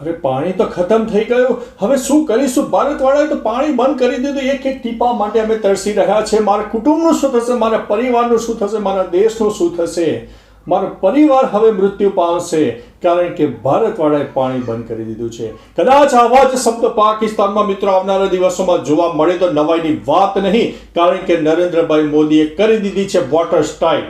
અરે પાણી તો ખતમ થઈ ગયું, હવે શું કરીશું? ભારતવાળાએ તો પાણી બંધ કરી દીધું. એક એક ટીપા માટે અમે તરસી રહ્યા છે. મારા કુટુંબનું શું થશે? મારા પરિવારનું શું થશે? મારા દેશનું શું થશે? મારો પરિવાર હવે મૃત્યુ પામશે, કારણ કે ભારતવાળાએ પાણી બંધ કરી દીધું છે. કદાચ આવા જ શબ્દ પાકિસ્તાનમાં મિત્રો આવનારા દિવસોમાં જોવા મળે તો નવાઈની વાત નહીં, કારણ કે નરેન્દ્રભાઈ મોદીએ કરી દીધી છે વોટર સ્ટ્રાઇક.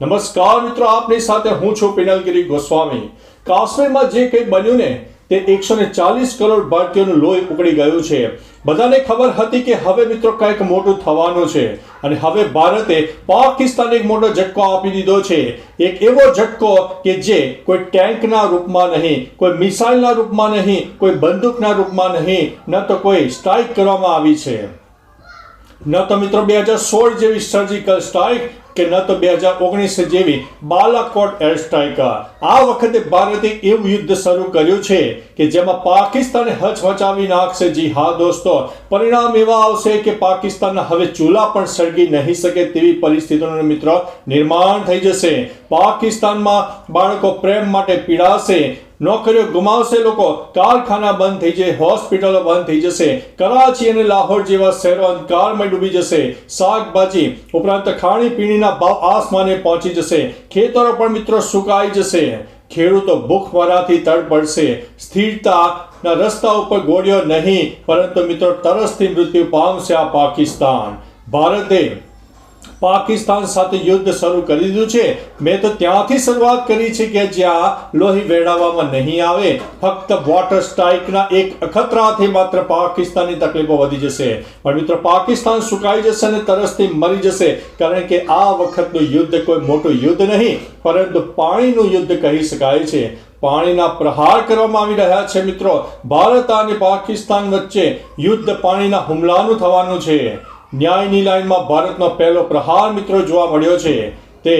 નમસ્કાર મિત્રો, આપની સાથે હું છું પિનલગીરી ગોસ્વામી. કાશ્મીરમાં જે કંઈ બન્યું ને તે 140 કરોડ ભારતીયોનું લોહી ઉકળી ગયું છે. બધાને ખબર હતી કે હવે મિત્રો કંઈક મોટું થવાનું છે, અને હવે ભારતે પાકિસ્તાનને એક મોટો ઝટકો આપી દીધો છે. એક એવો ઝટકો કે જે કોઈ ટેન્કના રૂપમાં નહીં, કોઈ મિસાઇલના રૂપમાં નહીં, કોઈ બંદૂકના રૂપમાં નહીં, ન તો કોઈ સ્ટ્રાઇક કરવામાં આવી છે, ન તો મિત્રો 2016 જેવી સર્જિકલ સ્ટ્રાઇક કે ન તો 2019 જેવી બાલાકોટ એર સ્ટ્રાઇક. આ વખતે ભારતે એવું યુદ્ધ શરૂ કર્યું છે કે જેમાં પાકિસ્તાને હચમચાવી નાખશે. જી હા દોસ્તો, પરિણામ એવા આવશે કે પાકિસ્તાનના હવે ચૂલા પણ સળગી નહીં શકે તેવી પરિસ્થિતિનું મિત્રો નિર્માણ થઈ જશે. પાકિસ્તાનમાં બાળકો પ્રેમ માટે પીડાશે, નોકરીઓ ગુમાવશે લોકો, કારખાના બંધ થઈ જાય, હોસ્પિટલો બંધ થઈ જશે, કરાચી અને લાહોર જેવા શહેરો અંધકારમાં ડૂબી જશે, શાકભાજી ઉપરાંત ખાણીપીણીના ભાવ આસમાને પહોંચી જશે, ખેતરો પણ મિત્રો સુકાઈ જશે, ખેડૂતો ભૂખમરાથી તડપડશે, સ્થિરતાના રસ્તા ઉપર ગોળ્યો નહીં પરંતુ મિત્રો તરસથી મૃત્યુ પામશે આ પાકિસ્તાન. ભારતે પાકિસ્તાન સાથે યુદ્ધ શરૂ કરી દીધું છે. મેં તો ત્યાંથી શરૂઆત કરી છે કે જ્યાં લોહી વેડાવવામાં નહીં આવે. ફક્ત વોટર સ્ટ્રાઇકના એક અખતરાથી માત્ર પાકિસ્તાનની તકલીફો વધી જશે. પણ મિત્રો પાકિસ્તાન સુકાઈ જશે અને તરસથી મરી જશે, કારણ કે આ વખતનું યુદ્ધ કોઈ મોટું યુદ્ધ નહીં પરંતુ પાણીનું યુદ્ધ કહી શકાય છે. પાણીના પ્રહાર કરવામાં આવી રહ્યા છે મિત્રો. ભારત અને પાકિસ્તાન વચ્ચે યુદ્ધ પાણીના હુમલાનું થવાનું છે. ન્યાયની લાઈનમાં ભારતનો પહેલો પ્રહાર મિત્રો જોવા મળ્યો છે. તે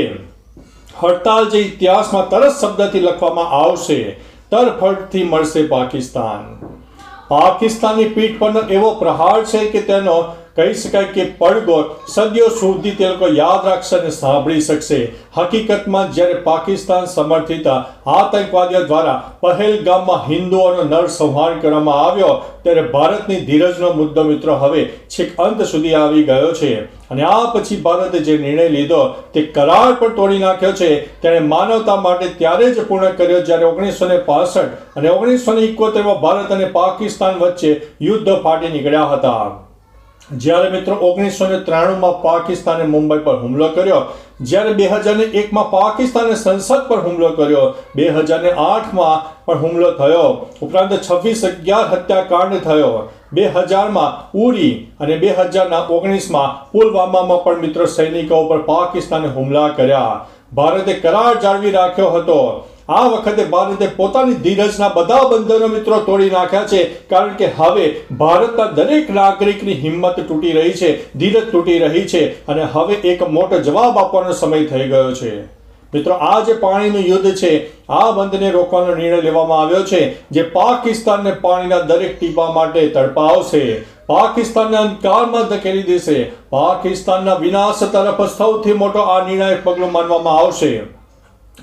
હડતાલ જે ઇતિહાસમાં તરત શબ્દથી લખવામાં આવશે. તરફડથી મળશે પાકિસ્તાન. પાકિસ્તાનની પીઠ પરનો એવો પ્રહાર છે કે તેનો કહી શકાય કે પડઘો સદીઓ સુધી તે લોકો યાદ રાખશે અને સાંભળી શકશે. હકીકતમાં જ્યારે પાકિસ્તાન સમર્થિત આતંકવાદીઓ દ્વારા પહેલગામમાં હિન્દુઓનો નરસંહાર કરવામાં આવ્યો ત્યારે ભારતની ધીરજનો મુદ્દો મિત્રો હવે છેક અંત સુધી આવી ગયો છે. અને આ પછી ભારતે જે નિર્ણય લીધો તે કરાર પણ તોડી નાખ્યો છે. તેણે માનવતા માટે ત્યારે જ પૂર્ણ કર્યો જ્યારે 1965 અને 1971માં ભારત અને પાકિસ્તાન વચ્ચે યુદ્ધ ફાટી નીકળ્યા હતા. જ્યારે મિત્રો 1993માં પાકિસ્તાને મુંબઈ પર હુમલો કર્યો, જ્યારે 2001માં પાકિસ્તાને સંસદ પર હુમલો કર્યો, 2008માં પણ હુમલો થયો, ઉપરાંત 26/11 હત્યાકાંડ થયો, 2000માં ઉરી અને 2019માં પુલવામામાં પણ મિત્રો સૈનિકો પર પાકિસ્તાને હુમલા કર્યા. ભારતે કરાર જાળવી રાખ્યો હતો. આ વખતે ભારતે પોતાની ધીરજના બધા બંધનો મિત્રો તોડી નાખ્યા છે, કારણ કે હવે ભારતના દરેક નાગરિકની હિંમત તૂટી રહી છે, ધીરજ તૂટી રહી છે, અને હવે એક મોટો જવાબ આપવાનો સમય થઈ ગયો છે. મિત્રો આ જે પાણીનું યુદ્ધ છે, આ બંધને રોકવાનો નિર્ણય લેવામાં આવ્યો છે, જે પાકિસ્તાનને પાણીના દરેક ટીપા માટે તડપાવશે, પાકિસ્તાનને અંધકારમાં ધકેલી દેશે. પાકિસ્તાનના વિનાશ તરફ સૌથી મોટો આ નિર્ણાયક પગલું માનવામાં આવશે.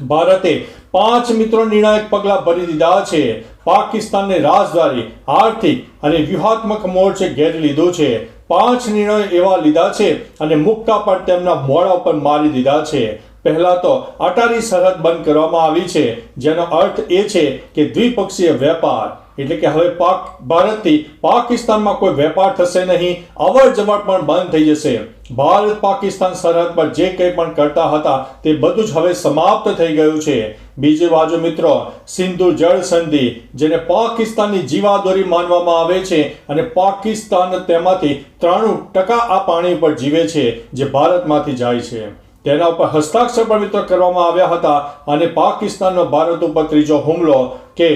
ભારતે 5 મિત્રો નિર્ણાયક પગલાં ભરી દીધા છે. પાકિસ્તાનને રાજદ્વારી, આર્થિક અને વ્યૂહાત્મક મોરચે ઘેરી લીધું છે. 5 નિર્ણયો એવા લીધા છે અને મુક્કા પર તેમના મોઢા ઉપર મારી દીધા છે. પહેલા તો અટારી સરહદ બંધ કરવામાં આવી છે, જેનો અર્થ એ છે કે દ્વિપક્ષીય વેપાર, એટલે કે હવે ભારતથી પાકિસ્તાનમાં કોઈ વેપાર થશે નહીં, અવર જવર પણ બંધ થઈ જશે. ભારત પાકિસ્તાન સરહદ પર જે કંઈ પણ કરતા હતા તે બધું જ હવે સમાપ્ત થઈ ગયું છે. બીજી બાજુ મિત્રો સિંધુ જળ સંધિ, જેને પાકિસ્તાનની જીવાદોરી માનવામાં આવે છે, અને પાકિસ્તાન તેમાંથી 93% આ પાણી ઉપર જીવે છે જે ભારતમાંથી જાય છે, તેના ઉપર હસ્તાક્ષર પણ મિત્રો કરવામાં આવ્યા હતા. અને પાકિસ્તાનનો ભારત ઉપર ત્રીજો હુમલો કે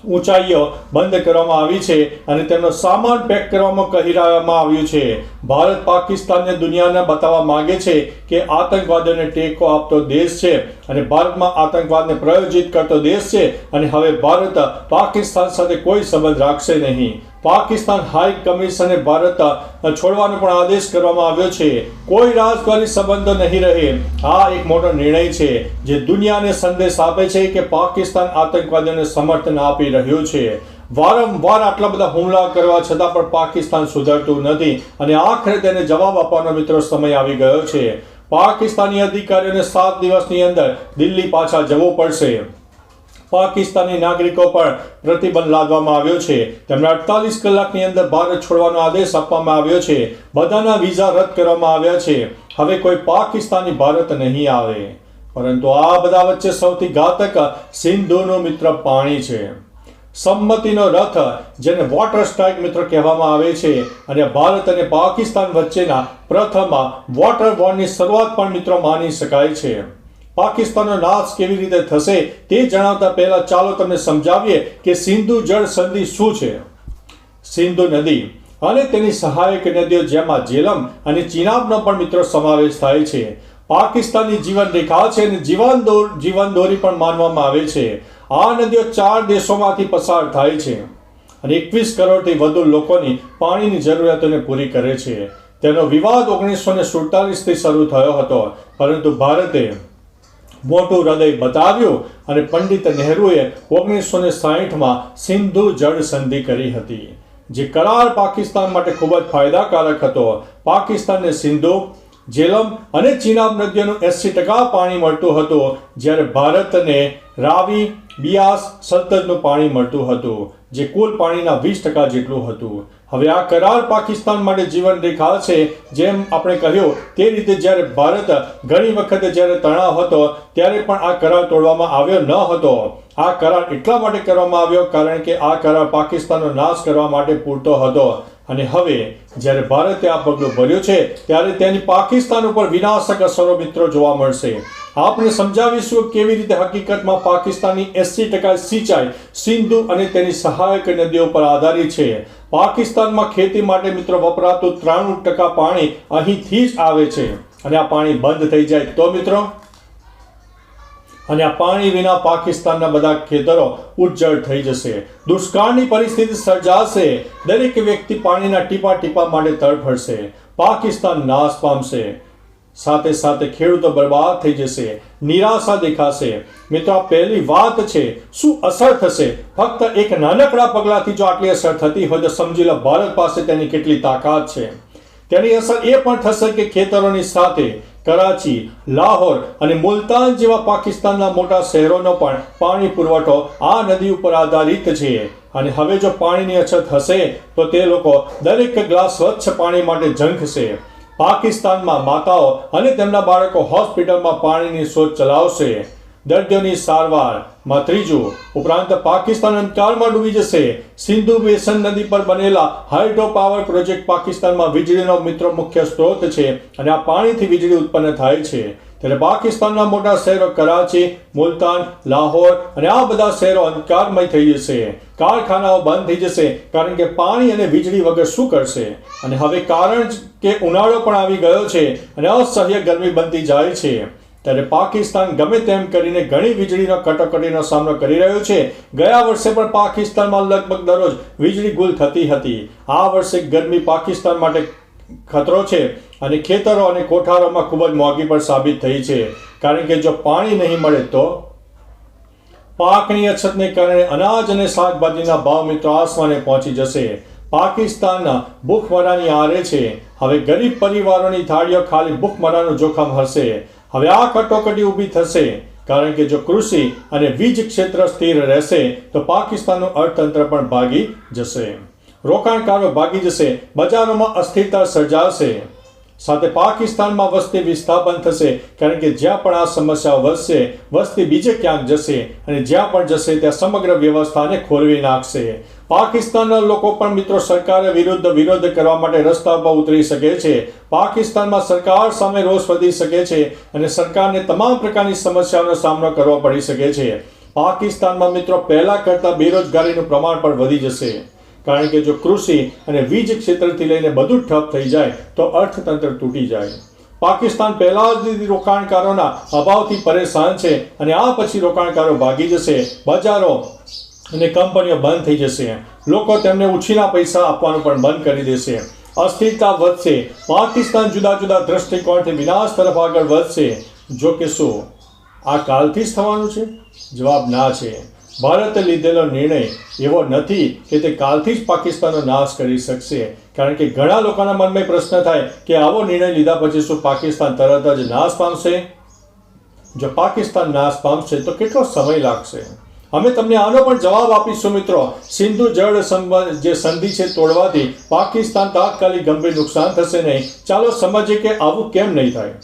ઊંચાઈઓ બંધ કરવામાં આવી છે અને તેમનો સામાન પેક કરવામાં કહી રહ્યામાં આવ્યું છે. ભારત પાકિસ્તાનને દુનિયાને બતાવવા માંગે છે કે આતંકવાદીઓને ટેકો આપતો દેશ છે અને ભારતમાં આતંકવાદને પ્રાયોજિત કરતો દેશ છે, અને હવે ભારત પાકિસ્તાન સાથે કોઈ સંબંધ રાખશે નહીં. પાકિસ્તાન હાઈ કમિશને ભારત છોડવાનો પણ આદેશ કરવામાં આવ્યો છે. કોઈ રાજદ્વારી સંબંધો નહીં રહે. આ એક મોટો નિર્ણય છે જે દુનિયાને સંદેશ આપે છે કે પાકિસ્તાન આતંકવાદીઓને સમર્થન આપી રહ્યું છે. વારંવાર આટલા બધા હુમલા કરવા છતાં પણ પાકિસ્તાન સુધરતું નથી અને આખરે તેને જવાબ આપવાનો મિત્રો સમય આવી ગયો છે. પાકિસ્તાની અધિકારીઓને 7 દિવસની અંદર દિલ્હી પાછા જવું પડશે. પાકિસ્તાની નાગરિકો પર પ્રતિબંધ લાદવામાં આવ્યો છે. તેમને 48 કલાકની અંદર ભારત છોડવાનો આદેશ આપવામાં આવ્યો છે. બધાના વિઝા રદ કરવામાં આવ્યા છે. હવે કોઈ પાકિસ્તાની ભારત નહીં આવે. પરંતુ આ બધા વચ્ચે સૌથી ઘાતક સિંધુનું મિત્ર પાણી છે. સંમતિનો રથ, જેને વોટર સ્ટ્રાઇક મિત્ર કહેવામાં આવે છે, અને ભારત અને પાકિસ્તાન વચ્ચેના પ્રથમ વોટર વોરની શરૂઆત પણ મિત્રો માની શકાય છે. પાકિસ્તાનનો નાશ કેવી રીતે થશે તે જણાવતા પહેલા ચાલો તમને સમજાવીએ કે સિંધુ જળ સંધિ શું છે. સિંધુ નદી અને તેની સહાયક નદીઓ જેમાં જેલમ અને ચિનાબનો પણ મિત્રો સમાવેશ થાય છે. પાકિસ્તાનની જીવન રેખા છે અને જીવનદોરી પણ માનવામાં આવે છે. આ નદીઓ 4 દેશોમાંથી પસાર થાય છે અને 21 કરોડથી વધુ લોકોની પાણીની જરૂરિયાતોને પૂરી કરે છે. તેનો વિવાદ 1947થી શરૂ થયો હતો, પરંતુ ભારતે મોટું હૃદય બતાવ્યું અને પંડિત નહેરુએ 1960માં સિંધુ જળ સંધિ કરી હતી, જે કરાર પાકિસ્તાન માટે ખૂબ જ ફાયદાકારક હતો. પાકિસ્તાનને સિંધુ, જેલમ અને ચિનાબ નદીઓનું 80% પાણી મળતું હતું, જ્યારે ભારતને રાવી, બિયાસ, સતલજનું પાણી મળતું હતું, જે કુલ પાણીના 20% જેટલું હતું. હવે આ કરાર પાકિસ્તાન માટે જીવન રેખા છે. જેમ આપણે કહ્યું તે રીતે જ્યારે ભારત ઘણી વખતે જ્યારે તણાવ હતો ત્યારે પણ આ કરાર તોડવામાં આવ્યો ન હતો. આ કરાર એટલા માટે કરવામાં આવ્યો કારણ કે આ કરાર પાકિસ્તાનનો નાશ કરવા માટે પૂરતો હતો. અને હવે જ્યારે ભારતે આ પગલું ભર્યું છે ત્યારે તેની પાકિસ્તાન ઉપર વિનાશક અસરો મિત્રો જોવા મળશે. આપણે સમજાવીશું કેવી રીતે હકીકતમાં પાકિસ્તાનની 80% સિંચાઈ સિંધુ અને તેની સહાયક નદીઓ પર આધારિત છે. પાકિસ્તાનમાં ખેતી માટે મિત્રો વપરાતું 93% પાણી અહીંથી જ આવે છે અને આ પાણી બંધ થઈ જાય તો મિત્રો, અને આ પાણી વિના પાકિસ્તાનના બધા ખેતરો ઉજ્જડ થઈ જશે. દુષ્કાળની પરિસ્થિતિ સર્જાશે. દરેક વ્યક્તિ પાણીના ટીપા ટીપા માટે તડફડશે. પાકિસ્તાન નાશ પામશે. સાથે સાથે ખેડૂતો બરબાદ થઈ જશે. નિરાશા દેખાશે. મિત્રો, આ પહેલી વાત છે. શું અસર થશે? ફક્ત એક નાનકડા પગલાથી જો આટલી અસર થતી હોય તો સમજી લો ભારત પાસે તેની કેટલી તાકાત છે. તેની અસર એ પણ થશે કે ખેતરોની સાથે કરાચી, લાહોર અને મુલતાન જેવા પાકિસ્તાનના મોટા શહેરોનો પણ પાણી પુરવઠો આ નદી ઉપર આધારિત છે. અને હવે જો પાણીની અછત હશે તો તે લોકો દરેક ગ્લાસ સ્વચ્છ પાણી માટે ઝંખશે. પાકિસ્તાનમાં માતાઓ અને તેમના બાળકો હોસ્પિટલમાં પાણીની શોધ ચલાવશે. દર્દીઓની સારવારમાં ત્રીજું. ઉપરાંત પાકિસ્તાન અંધકારમાં ડૂબી જશે. સિંધુ બેસન નદી પર બનેલા હાઇડ્રો પાવર પ્રોજેક્ટ પાકિસ્તાનમાં વીજળીનો મિત્રો મુખ્ય સ્ત્રોત છે અને આ પાણીથી વીજળી ઉત્પન્ન થાય છે. ત્યારે પાકિસ્તાનના મોટા શહેરો કરાચી, મુલતાન, લાહોર અને આ બધા શહેરો અંધકારમય થઈ જશે. કારખાનાઓ બંધ થઈ જશે કારણ કે પાણી અને વીજળી વગર શું કરશે. અને હવે કારણ કે ઉનાળો પણ આવી ગયો છે અને અસહ્ય ગરમી બનતી જાય છે, ત્યારે પાકિસ્તાન ગમે તેમ કરીને ઘણી વીજળીનો કટોકટીનો સામનો કરી રહ્યો છે. ગયા વર્ષે પણ પાકિસ્તાનમાં લગભગ દરરોજ વીજળી ગુલ થતી હતી. આ વર્ષે ગરમી પાકિસ્તાન માટે ખતરો છે અને ખેતરો અને કોઠારોમાં ખૂબ જ મોંઘી પણ સાબિત થઈ છે, કારણ કે જો પાણી નહીં મળે તો પાકની અછતને કારણે અનાજ અને શાકભાજીના ભાવ મિત્રો આસમાને પહોંચી જશે. પાકિસ્તાનના ભૂખમરાની આરે છે. હવે ગરીબ પરિવારોની થાળીઓ ખાલી ભૂખમરાનું જોખમ હશે. હવે આ કટોકટી ઊભી થશે કારણ કે જો કૃષિ અને વીજ ક્ષેત્ર સ્થિર રહેશે તો પાકિસ્તાનનું અર્થતંત્ર પણ ભાગી જશે. રોકાણકારો ભાગી જશે. બજારોમાં અસ્થિરતા સર્જાશે. સાથે પાકિસ્તાનમાં વસ્તી વિસ્થાપન થશે કારણ કે જ્યાં પણ આ સમસ્યાઓ વધશે વસ્તી બીજે ક્યાંક જશે અને જ્યાં પણ જશે ત્યાં સમગ્ર વ્યવસ્થાને ખોરવી નાખશે. પાકિસ્તાનના લોકો પણ મિત્રો સરકાર વિરોધ કરવા માટે રસ્તા પર ઉતરી શકે છે. પાકિસ્તાનમાં સરકાર સામે રોષ વધી શકે છે અને સરકારને તમામ પ્રકારની સમસ્યાઓનો સામનો કરવો પડી શકે છે. પાકિસ્તાનમાં મિત્રો પહેલા કરતાં બેરોજગારીનું પ્રમાણ પણ વધી જશે, કારણ કે જો કૃષિ અને વીજ ક્ષેત્રથી લઈને બધું ઠપ થઈ જાય તો અર્થતંત્ર તૂટી જાય. પાકિસ્તાન પહેલા જ રોકાણકારોના અભાવથી પરેશાન છે અને આ પછી રોકાણકારો ભાગી જશે. બજારો અને કંપનીઓ બંધ થઈ જશે. લોકો તેમને ઉછીના પૈસા આપવાનું પણ બંધ કરી દેશે. અસ્થિરતા વધશે. પાકિસ્તાન જુદા જુદા દ્રષ્ટિકોણથી વિનાશ તરફ આગળ વધશે. જો કે શું આ કાલથી જ થવાનું છે? જવાબ ના છે. ભારતે લીધેલો નિર્ણય એવો નથી કે તે કાલથી જ પાકિસ્તાનનો નાશ કરી શકશે. કારણ કે ઘણા લોકોના મનમાં પ્રશ્ન થાય કે આવો નિર્ણય લીધા પછી શું પાકિસ્તાન તરત જ નાશ પામશે? જો પાકિસ્તાન નાશ પામશે તો કેટલો સમય લાગશે? અમે તમને આનો પણ જવાબ આપીશું મિત્રો. સિંધુ જળ જે સંધિ છે તોડવાથી પાકિસ્તાન તાત્કાલિક ગંભીર નુકસાન થશે નહીં. ચાલો સમજીએ કે આવું કેમ નહીં થાય.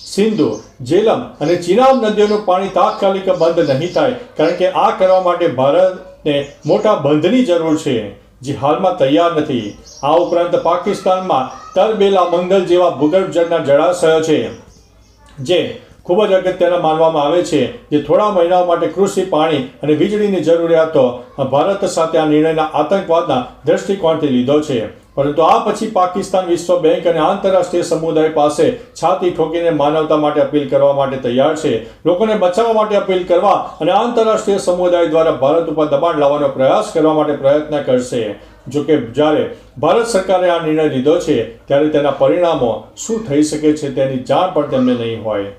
સિંધુ, જેલમ અને ચિનાબ નદીઓનું પાણી તાત્કાલિક બંધ નહીં થાય, કારણ કે આ કરવા માટે ભારતને મોટા બંધની જરૂર છે, જે હાલમાં તૈયાર નથી. આ ઉપરાંત પાકિસ્તાનમાં તરબેલા મંગલ જેવા ભૂગર્ભ જળના જળાશયો છે જે ખૂબ જ અગત્યના માનવામાં આવે છે, જે થોડા મહિનાઓ માટે કૃષિ, પાણી અને વીજળીની જરૂરિયાતો ભારત સાથે આ નિર્ણયના આતંકવાદના દ્રષ્ટિકોણથી લીધો છે. પરંતુ આ પછી પાકિસ્તાન વિશ્વ બેંક અને આંતરરાષ્ટ્રીય સમુદાય પાસે છાતી ઠોકીને માનવતા માટે અપીલ કરવા માટે તૈયાર છે. લોકોને બચાવવા માટે અપીલ કરવા અને આંતરરાષ્ટ્રીય સમુદાય દ્વારા ભારત ઉપર દબાણ લાવવાનો પ્રયાસ કરવા માટે પ્રયત્ન કરશે. જોકે જ્યારે ભારત સરકારે આ નિર્ણય લીધો છે ત્યારે તેના પરિણામો શું થઈ શકે છે તેની જાણ પણ તેમને નહીં હોય.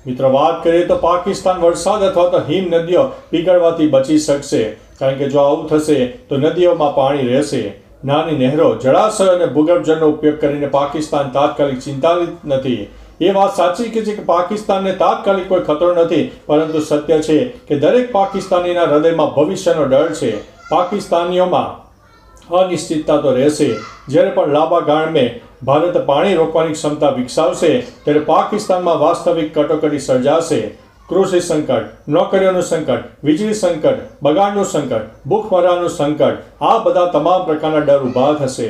મિત્રો, વાત કરીએ તો પાકિસ્તાન વરસાદ અથવા તો હિમ નદીઓ પીગળવાથી બચી શકશે, કારણ કે જો આવું થશે તો નદીઓમાં પાણી રહેશે. નાની નહેરો, જળાશયો અને ભૂગર્ભ જળનો ઉપયોગ કરીને પાકિસ્તાન તાત્કાલિક ચિંતાિત નથી. એ વાત સાચી છે કે પાકિસ્તાનને તાત્કાલિક કોઈ ખતરો નથી, પરંતુ સત્ય છે કે દરેક પાકિસ્તાનીના હૃદયમાં ભવિષ્યનો ડર છે. પાકિસ્તાનીઓમાં અનિશ્ચિતતા તો રહેશે. જ્યારે પણ લાંબા ગાળમે ભારત પાણી રોકવાની ક્ષમતા વિકસાવશે ત્યારે પાકિસ્તાનમાં વાસ્તવિક કટોકટી સર્જાશે. કૃષિ સંકટ, નોકરીઓનું સંકટ, વીજળી સંકટ, બગાડનું સંકટ, ભૂખમરાનું સંકટ, આ બધા તમામ પ્રકારના ડર ઊભા થશે.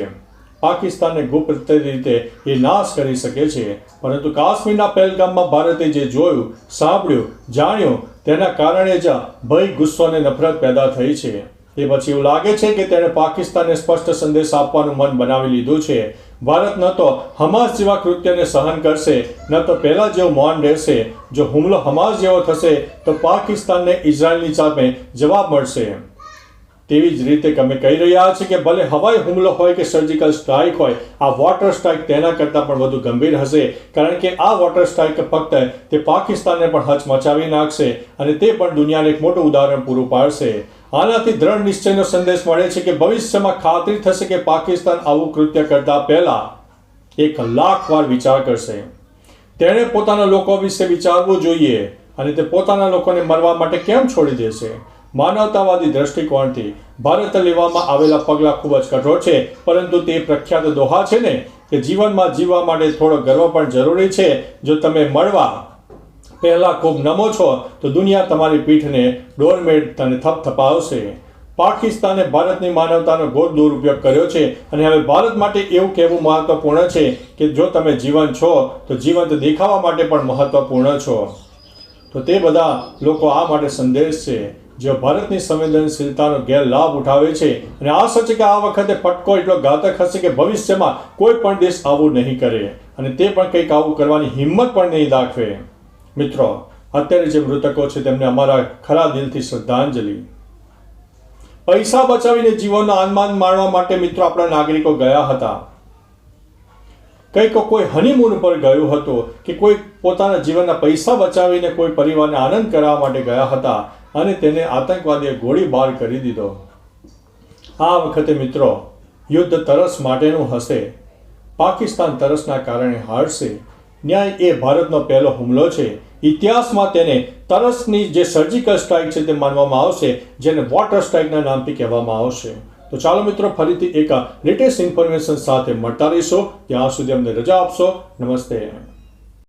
પાકિસ્તાનને ગુપ્ત રીતે એ નાશ કરી શકે છે, પરંતુ કાશ્મીરના પહેલગામમાં ભારતે જે જોયું, સાંભળ્યું, જાણ્યું તેના કારણે જ ભય, ગુસ્સો અને નફરત પેદા થઈ છે. તે પછી એવું લાગે છે કે તેણે પાકિસ્તાનને સ્પષ્ટ સંદેશ આપવાનું મન બનાવી લીધું છે. ભારત ન તો હમાસ જેવા કૃત્યને સહન કરશે, ન તો પહેલા જેવો મૌન રહેશે. જો હુમલો હમાસ જેવો થશે તો પાકિસ્તાનને ઇઝરાયલની સામે જવાબ મળશે. તેવી જ રીતે અમે કહી રહ્યા છીએ કે ભલે હવાઈ હુમલો હોય કે સર્જિકલ સ્ટ્રાઇક હોય, આ વોટર સ્ટ્રાઇક તેના કરતાં પણ વધુ ગંભીર હશે, કારણ કે આ વોટર સ્ટ્રાઇક ફક્ત તે પાકિસ્તાનને પણ હચમચાવી નાખશે અને તે પણ દુનિયાને એક મોટું ઉદાહરણ પૂરું પાડશે. આનાથી દ્રઢ નિશ્ચયનો સંદેશ મળે છે કે ભવિષ્યમાં ખાતરી થશે કે પાકિસ્તાન આવું કૃત્ય કરતા પહેલા 1,00,000 વાર વિચાર કરશે. તેણે પોતાના લોકો વિશે વિચારવું જોઈએ અને તે પોતાના લોકોને મરવા માટે કેમ છોડી દેશે? માનવતાવાદી દ્રષ્ટિકોણથી ભારત લેવામાં આવેલા પગલાં ખૂબ જ કઠોર છે, પરંતુ તે પ્રખ્યાત દોહા છે ને કે જીવનમાં જીવવા માટે થોડો ગર્વ પણ જરૂરી છે. જો તમે મળવા પહેલા ખૂબ નમો છો તો દુનિયા તમારી પીઠને ડોરમેટ અને થપથપાવશે. પાકિસ્તાને ભારતની માનવતાનો ઘોર દુરુપયોગ કર્યો છે અને હવે ભારત માટે એવું કહેવું મહત્વપૂર્ણ છે કે જો તમે જીવંત છો તો જીવંત દેખાવા માટે પણ મહત્વપૂર્ણ છો. તો તે બધા લોકો આ માટે સંદેશ છે જેઓ ભારતની સંવેદનશીલતાનો ગેરલાભ ઉઠાવે છે, અને આશા છે કે આ વખતે ફટકો એટલો ઘાતક હશે કે ભવિષ્યમાં કોઈ પણ દેશ આવું નહીં કરે અને તે પણ કંઈક આવું કરવાની હિંમત પણ નહીં દાખવે. મિત્રો, અત્યારે જે મૃતકો છે તેમને અમારા ખરા દિલથી શ્રદ્ધાંજલિ. પૈસા બચાવીને જીવનનો આનંદ માણવા માટે મિત્રો આપણા નાગરિકો ગયા હતા. કંઈક કોઈ હનીમૂન પર ગયું હતું કે કોઈ પોતાના જીવનના પૈસા બચાવીને કોઈ પરિવારને આનંદ કરાવવા માટે ગયા હતા અને તેને આતંકવાદીએ ગોળીબાર કરી દીધો. આ વખતે મિત્રો યુદ્ધ તરસ માટેનું હશે. પાકિસ્તાન તરસના કારણે હારશે. ન્યાય એ ભારતનો પહેલો હુમલો છે. ઇતિહાસમાં તેને તરસની જે સર્જિકલ સ્ટ્રાઇક છે તે માનવામાં આવશે, જેને વોટર સ્ટ્રાઇકના નામથી કહેવામાં આવશે. તો ચાલો મિત્રો, ફરીથી એક લેટેસ્ટ ઇન્ફોર્મેશન સાથે મળતા રહીશો. ત્યાં સુધી અમને રજા આપશો. નમસ્તે.